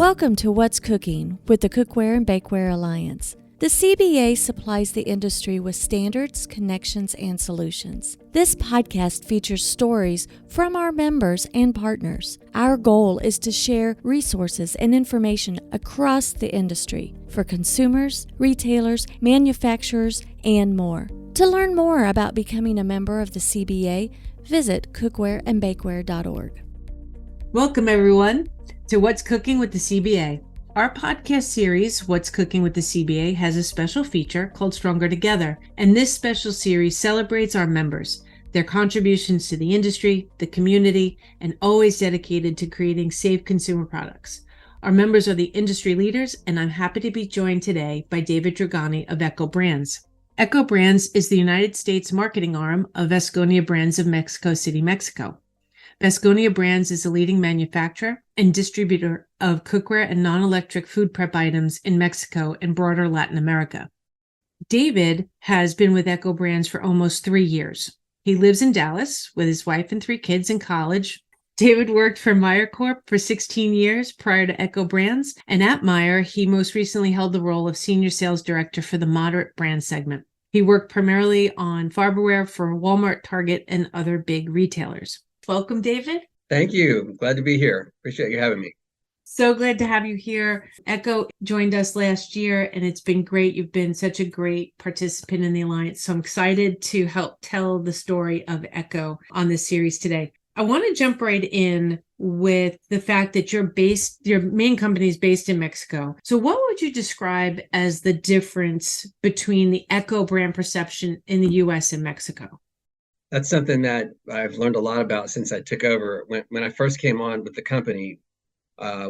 Welcome to What's Cooking with the Cookware and Bakeware Alliance. The CBA supplies the industry with standards, connections, and solutions. This podcast features stories from our members and partners. Our goal is to share resources and information across the industry for consumers, retailers, manufacturers, and more. To learn more about becoming a member of the CBA, visit cookwareandbakeware.org. Welcome, everyone, to What's Cooking with the CBA. Our podcast series, What's Cooking with the CBA, has a special feature called Stronger Together, and this special series celebrates our members, their contributions to the industry, the community, and always dedicated to creating safe consumer products. Our members are the industry leaders, and I'm happy to be joined today by David Trigiani of Ekco Brands. Ekco Brands is the United States marketing arm of Vasconia Brands of Mexico City, Mexico. Vasconia Brands is a leading manufacturer and distributor of cookware and non-electric food prep items in Mexico and broader Latin America. David has been with Ekco Brands for almost 3 years. He lives in Dallas with his wife and 3 kids in college. David worked for Meijer Corp for 16 years prior to Ekco Brands, and at Meijer, he most recently held the role of Senior Sales Director for the moderate brand segment. He worked primarily on Farberware for Walmart, Target, and other big retailers. Welcome, David. Thank you. Glad to be here. Appreciate you having me. So glad to have you here. Ekco joined us last year, and it's been great. You've been such a great participant in the Alliance. So I'm excited to help tell the story of Ekco on this series today. I want to jump right in with the fact that your main company is based in Mexico. So what would you describe as the difference between the Ekco brand perception in the U.S. and Mexico? That's something that I've learned a lot about since I took over. When I first came on with the company,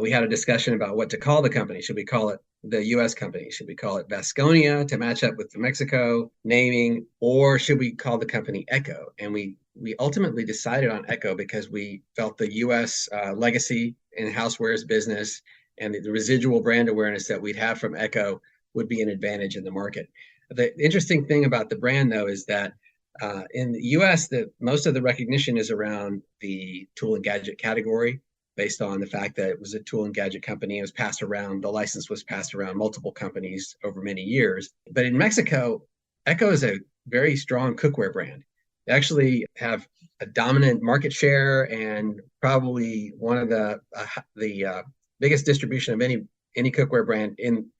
we had a discussion about what to call the company. Should we call it the U.S. company? Should we call it Vasconia to match up with the Mexico naming? Or should we call the company Ekco? And we ultimately decided on Ekco because we felt the U.S. Legacy in housewares business and the residual brand awareness that we'd have from Ekco would be an advantage in the market. The interesting thing about the brand, though, is that in the U.S., most of the recognition is around the tool and gadget category, based on the fact that it was a tool and gadget company. It was passed around, the license was passed around multiple companies over many years. But in Mexico, Ekco is a very strong cookware brand. They actually have a dominant market share and probably one of the biggest distribution of any cookware brand in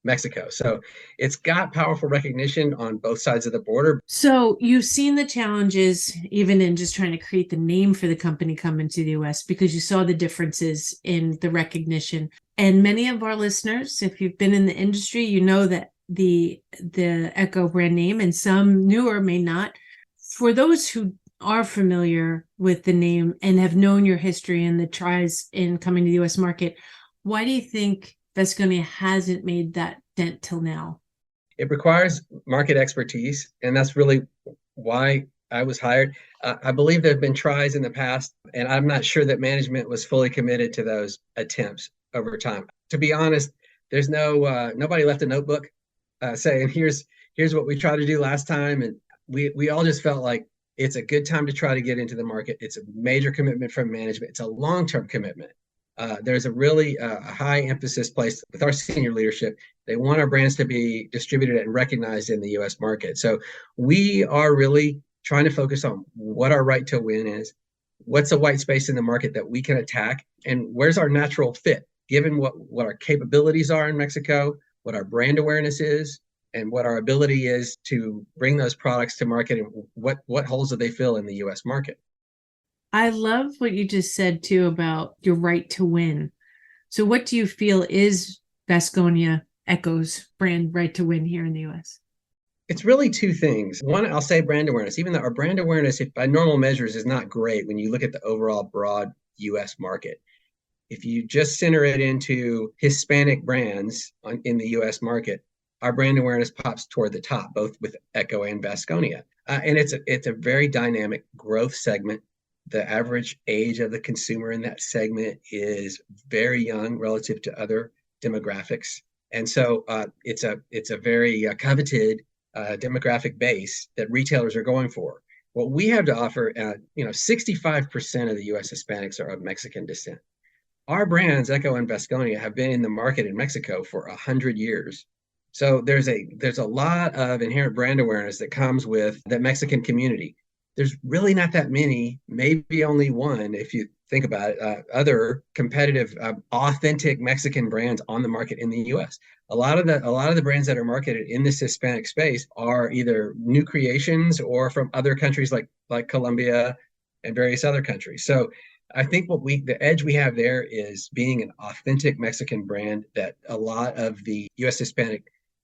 Mexico. So it's got powerful recognition on both sides of the border. So you've seen the challenges even in just trying to create the name for the company coming to the US because you saw the differences in the recognition. And many of our listeners, if you've been in the industry, you know that the Ekco brand name, and some newer may not. For those who are familiar with the name and have known your history and the tries in coming to the US market, why do you think Vasconia hasn't made that dent till now? It requires market expertise, and that's really why I was hired. I believe there have been tries in the past, and I'm not sure that management was fully committed to those attempts over time. To be honest, there's nobody left a notebook saying, here's what we tried to do last time, and we all just felt like it's a good time to try to get into the market. It's a major commitment from management. It's a long-term commitment. There's a really high emphasis placed with our senior leadership. They want our brands to be distributed and recognized in the U.S. market. So we are really trying to focus on what our right to win is, what's a white space in the market that we can attack, and where's our natural fit, given what our capabilities are in Mexico, what our brand awareness is, and what our ability is to bring those products to market, and what holes do they fill in the U.S. market. I love what you just said, too, about your right to win. So what do you feel is Vasconia Ekco's brand right to win here in the U.S.? It's really 2 things. One, I'll say brand awareness. Even though our brand awareness, if by normal measures, is not great when you look at the overall broad U.S. market. If you just center it into Hispanic brands in the U.S. market, our brand awareness pops toward the top, both with Ekco and Vasconia. And it's a very dynamic growth segment. The average age of the consumer in that segment is very young relative to other demographics. And so it's a very coveted demographic base that retailers are going for. What we have to offer, 65% of the U.S. Hispanics are of Mexican descent. our brands, Ekco and Vasconia, have been in the market in Mexico for 100 years. So there's a lot of inherent brand awareness that comes with that Mexican community. There's really not that many, maybe only one, if you think about it, other competitive, authentic Mexican brands on the market in the U.S. A lot of the brands that are marketed in this Hispanic space are either new creations or from other countries like Colombia and various other countries. So I think the edge we have there is being an authentic Mexican brand that a lot of the U.S. Hispanic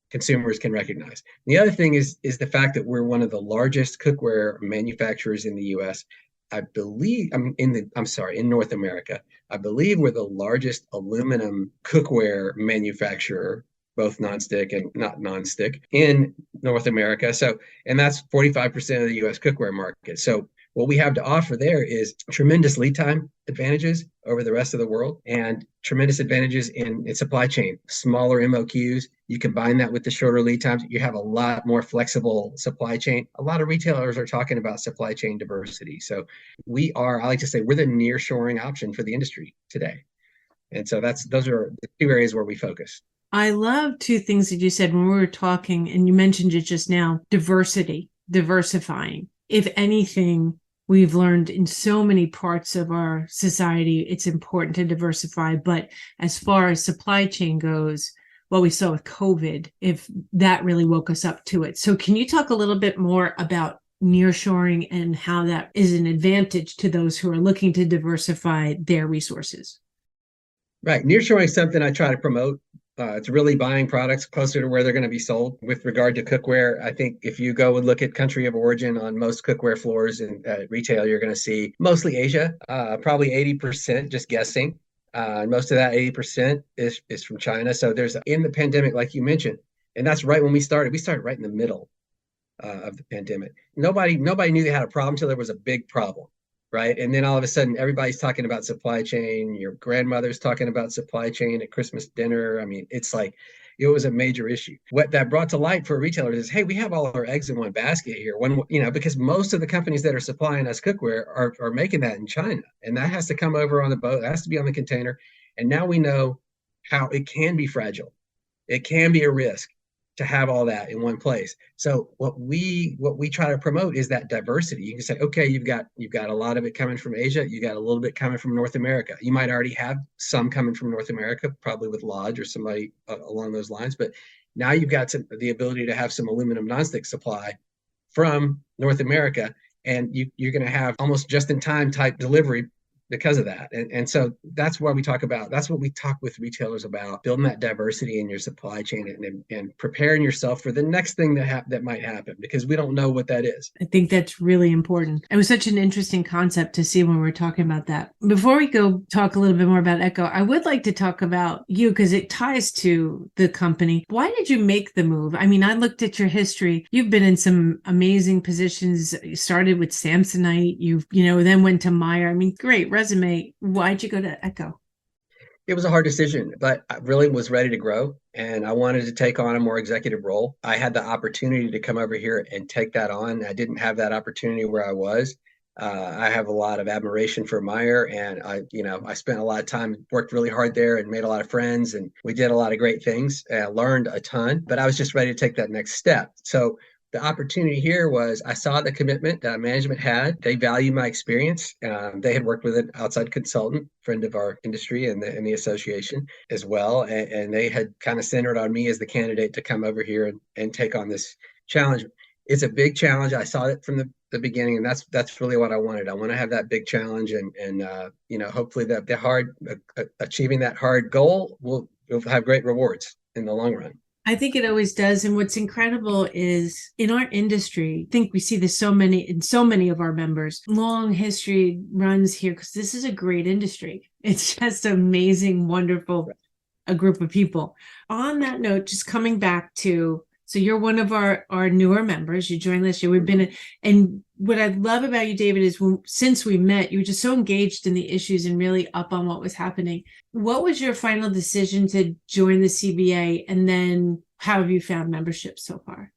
consumers can recognize. The other thing is the fact that we're one of the largest cookware manufacturers in the U.S. I believe in North America. I believe we're the largest aluminum cookware manufacturer, both nonstick and not nonstick, in North America. So, and that's 45% of the U.S. cookware market. So what we have to offer there is tremendous lead time advantages over the rest of the world and tremendous advantages in supply chain, smaller MOQs. You combine that with the shorter lead times, you have a lot more flexible supply chain. A lot of retailers are talking about supply chain diversity. So I like to say, we're the nearshoring option for the industry today. And so those are the two areas where we focus. I love two things that you said when we were talking, and you mentioned it just now: diversity, diversifying. If anything, we've learned in so many parts of our society, it's important to diversify. But as far as supply chain goes, what we saw with COVID, if that really woke us up to it. So can you talk a little bit more about nearshoring and how that is an advantage to those who are looking to diversify their resources? Right. Nearshoring is something I try to promote. It's really buying products closer to where they're going to be sold. With regard to cookware, I think if you go and look at country of origin on most cookware floors in retail, you're going to see mostly Asia, probably 80%, just guessing. Most of that 80% is from China. So in the pandemic, like you mentioned, and that's right when we started. We started right in the middle of the pandemic. Nobody knew they had a problem until there was a big problem. Right. And then all of a sudden, everybody's talking about supply chain. Your grandmother's talking about supply chain at Christmas dinner. I mean, it's like it was a major issue. What that brought to light for retailers is, hey, we have all our eggs in one basket here. Because most of the companies that are supplying us cookware are making that in China. And that has to come over on the boat. It has to be on the container. And now we know how it can be fragile. It can be a risk to have all that in one place. So what we try to promote is that diversity. You can say, okay, you've got a lot of it coming from Asia, you got a little bit coming from North America. You might already have some coming from North America, probably with Lodge or somebody along those lines, but now you've got the ability to have some aluminum nonstick supply from North America, and you're going to have almost just-in-time type delivery because of that. And so that's what we talk with retailers about, building that diversity in your supply chain and preparing yourself for the next thing that might happen, because we don't know what that is. I think that's really important. It was such an interesting concept to see when we were talking about that. Before we go talk a little bit more about Ekco, I would like to talk about you because it ties to the company. Why did you make the move? I mean, I looked at your history. You've been in some amazing positions. You started with Samsonite. You then went to Meyer. I mean, great resume. Why'd you go to Ekco? It was a hard decision, but I really was ready to grow and I wanted to take on a more executive role. I had the opportunity to come over here and take that on. I didn't have that opportunity where I was. I have a lot of admiration for Meyer, and I spent a lot of time, worked really hard there and made a lot of friends, and we did a lot of great things. I learned a ton, but I was just ready to take that next step. So the opportunity here was, I saw the commitment that management had. They value my experience. They had worked with an outside consultant, friend of our industry and the association as well. And they had kind of centered on me as the candidate to come over here and take on this challenge. It's a big challenge. I saw it from the beginning, and that's really what I wanted. I want to have that big challenge, and hopefully that achieving that hard goal will have great rewards in the long run. I think it always does. And what's incredible is in our industry, I think we see this in so many of our members, long history runs here because this is a great industry. It's just amazing, wonderful, a group of people. On that note, just coming back to, so you're one of our newer members. You joined last year. We've been, and what I love about you, David, is since we met, you were just so engaged in the issues and really up on what was happening. What was your final decision to join the CBA? And then how have you found membership so far?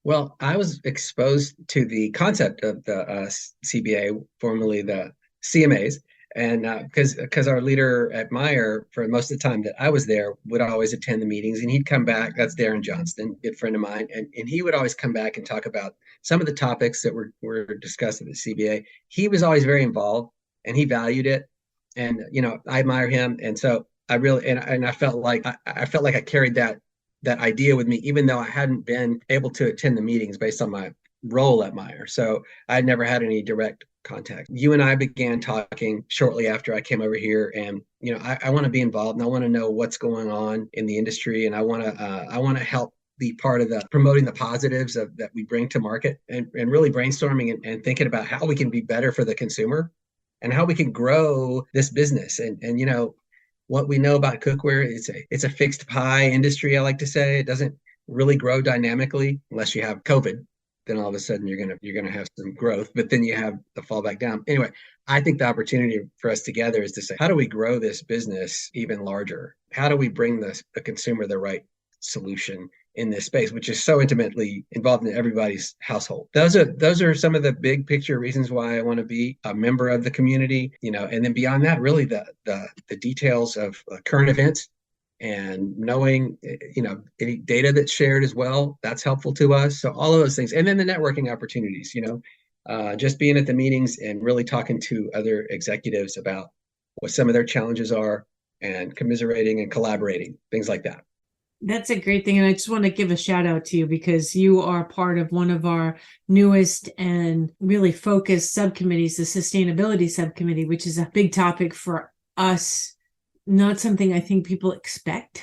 Well, I was exposed to the concept of the CBA, formerly the CMAs, And because our leader at Meyer, for most of the time that I was there, would always attend the meetings, and he'd come back. That's Darren Johnston, good friend of mine, and he would always come back and talk about some of the topics that were discussed at the CBA. He was always very involved, and he valued it. And I admire him, and so I really and I felt like I carried that idea with me, even though I hadn't been able to attend the meetings based on my role at Meyer. So I had never had any direct contact. You and I began talking shortly after I came over here, and I want to be involved, and I want to know what's going on in the industry, and I want to help be part of the promoting the positives that we bring to market, and really brainstorming and thinking about how we can be better for the consumer and how we can grow this business. And what we know about cookware, it's a fixed pie industry. I like to say it doesn't really grow dynamically unless you have COVID. Then all of a sudden you're gonna have some growth, but then you have the fall back down. Anyway, I think the opportunity for us together is to say, how do we grow this business even larger? How do we bring the consumer the right solution in this space, which is so intimately involved in everybody's household? Those are some of the big picture reasons why I want to be a member of the community, and then beyond that, really the details of current events and knowing, any data that's shared as well, that's helpful to us. So all of those things. And then the networking opportunities, just being at the meetings and really talking to other executives about what some of their challenges are and commiserating and collaborating, things like that. That's a great thing. And I just want to give a shout out to you because you are part of one of our newest and really focused subcommittees, the sustainability subcommittee, which is a big topic for us. Not something I think people expect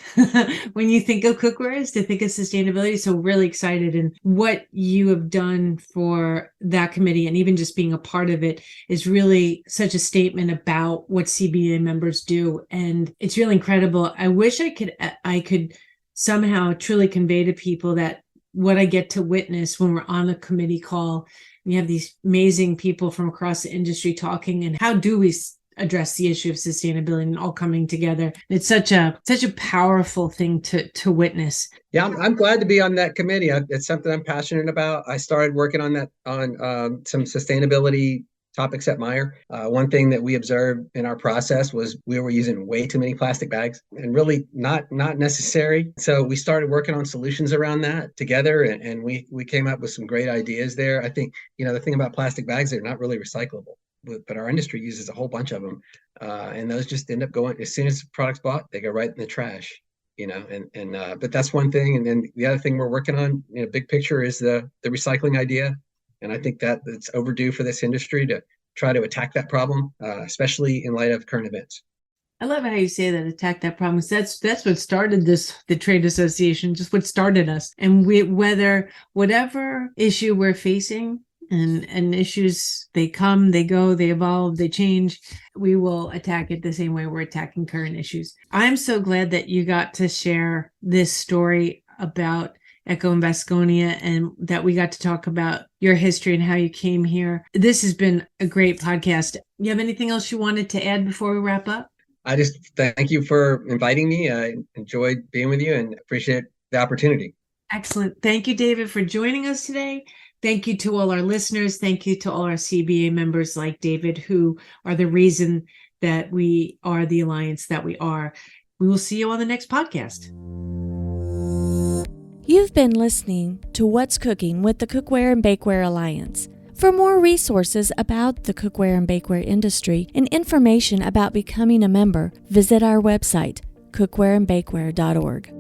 when you think of cookware is to think of sustainability. So really excited. And what you have done for that committee and even just being a part of it is really such a statement about what CBA members do. And it's really incredible. I wish I could somehow truly convey to people that what I get to witness when we're on a committee call, and you have these amazing people from across the industry talking, and how do we address the issue of sustainability and all coming together. It's such a powerful thing to witness. Yeah, I'm glad to be on that committee. It's something I'm passionate about. I started working on that on some sustainability topics at Meyer. One thing that we observed in our process was we were using way too many plastic bags and really not necessary. So we started working on solutions around that together, and we came up with some great ideas there. I think, the thing about plastic bags, they're not really recyclable, but our industry uses a whole bunch of them. And those just end up going, as soon as the product's bought, they go right in the trash, but that's one thing. And then the other thing we're working on, big picture, is the recycling idea. And I think that it's overdue for this industry to try to attack that problem, especially in light of current events. I love how you say that, attack that problem. That's what started the trade association, just what started us. And whatever issue we're facing, and issues, they come, they go, they evolve, they change, we will attack it the same way we're attacking current issues. I'm so glad that you got to share this story about Ekco and Vasconia, and that we got to talk about your history and how you came here. This has been a great podcast. You have anything else you wanted to add before we wrap up? I just thank you for inviting me. I enjoyed being with you and appreciate the opportunity. Excellent. Thank you, David, for joining us today. Thank you to all our listeners. Thank you to all our CBA members like David, who are the reason that we are the alliance that we are. We will see you on the next podcast. You've been listening to What's Cooking with the Cookware and Bakeware Alliance. For more resources about the cookware and bakeware industry and information about becoming a member, visit our website, cookwareandbakeware.org.